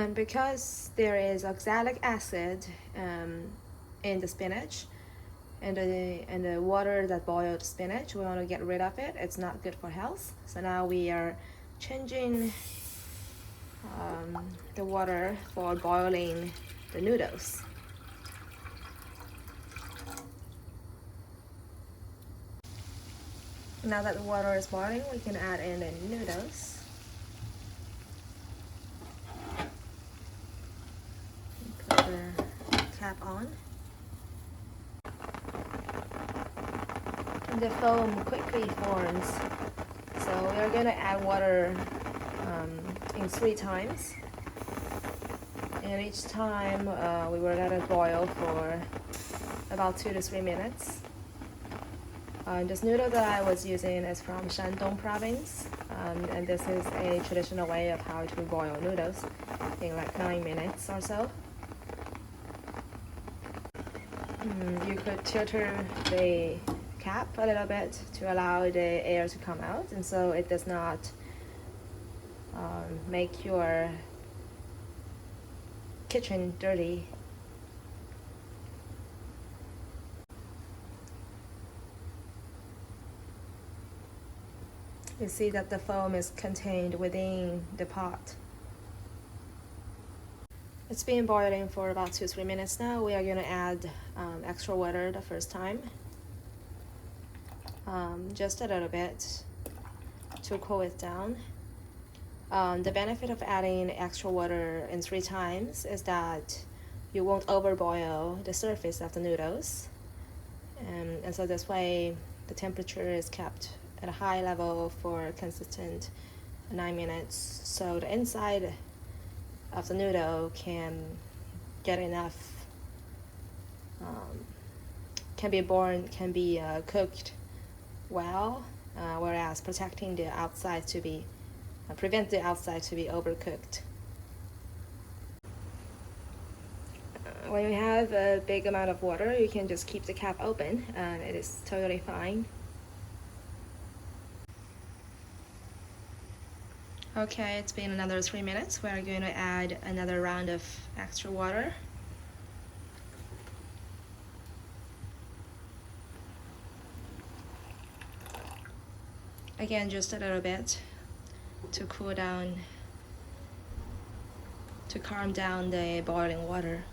And because there is oxalic acid in the spinach and the water that boiled spinach, we want to get rid of it. It's not good for health. So now we are changing the water for boiling the noodles. Now that the water is boiling, we can add in the noodles. Put the cap on. The foam quickly forms, so we are going to add water in 3 times, and each time we will let it boil for about 2 to 3 minutes. This noodle that I was using is from Shandong province, and this is a traditional way of how to boil noodles in like 9 minutes or so. You could tilt the cap a little bit to allow the air to come out, and so it does not make your kitchen dirty. You see that the foam is contained within the pot. It's been boiling for about 2-3 minutes now. We are going to add extra water the first time, just a little bit to cool it down. The benefit of adding extra water in 3 times is that you won't overboil the surface of the noodles, and so this way the temperature is kept at a high level for consistent 9 minutes, so the inside of the noodle can get enough, can be cooked well, whereas protecting the outside to be prevent the outside to be overcooked. When you have a big amount of water, you can just keep the cap open and it is totally fine. Okay, it's been another 3 minutes. We're going to add another round of extra water. Again, just a little bit to cool down, to calm down the boiling water.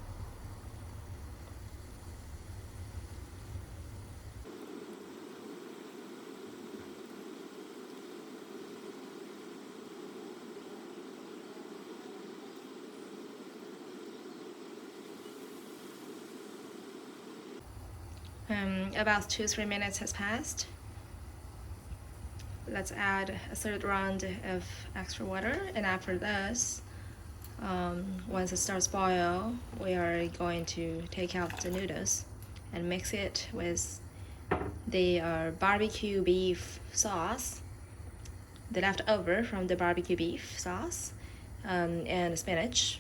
About 2-3 minutes has passed. Let's add a third round of extra water, and after this, once it starts boil, we are going to take out the noodles and mix it with the barbecue beef sauce, the leftover from the barbecue beef sauce, and spinach.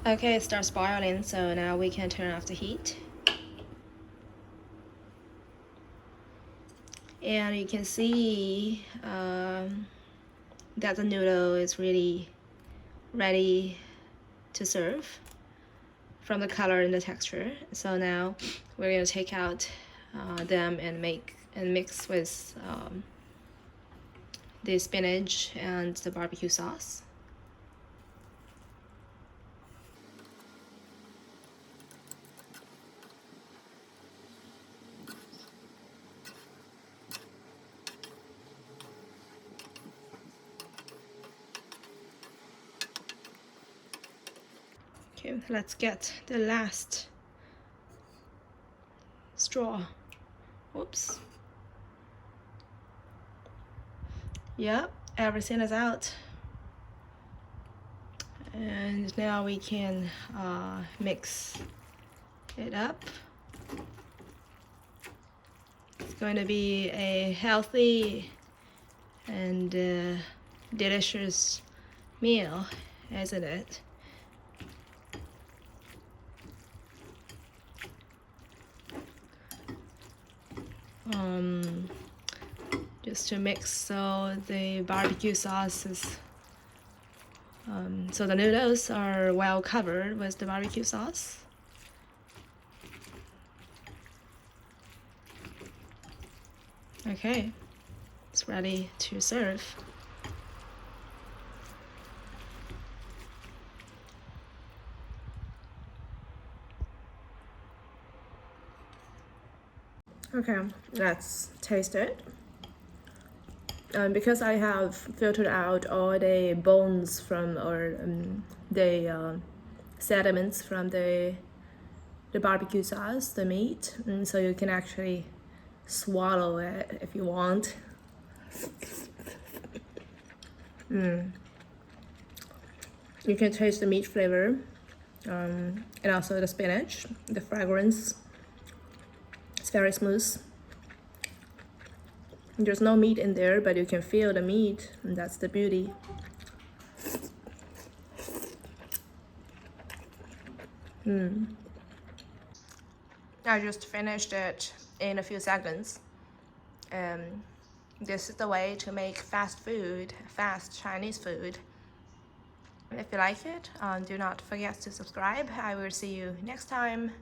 Okay, it starts boiling, so now we can turn off the heat. And you can see that the noodle is really ready to serve from the color and the texture. So now we're going to take out them and mix with the spinach and the barbecue sauce. Okay, let's get the last straw. Oops. Yep, everything is out. And now we can mix it up. It's going to be a healthy and delicious meal, isn't it? Just to mix so the barbecue sauce is So the noodles are well covered with the barbecue sauce. Okay, it's ready to serve. Okay, let's taste it. Because I have filtered out all the bones from or the sediments from the barbecue sauce, the meat, and so you can actually swallow it if you want. You can taste the meat flavor, and also the spinach, the fragrance. It's very smooth. There's no meat in there, but you can feel the meat, and that's the beauty. I just finished it in a few seconds. This is the way to make fast food, fast Chinese food. If you like it, do not forget to subscribe. I will see you next time.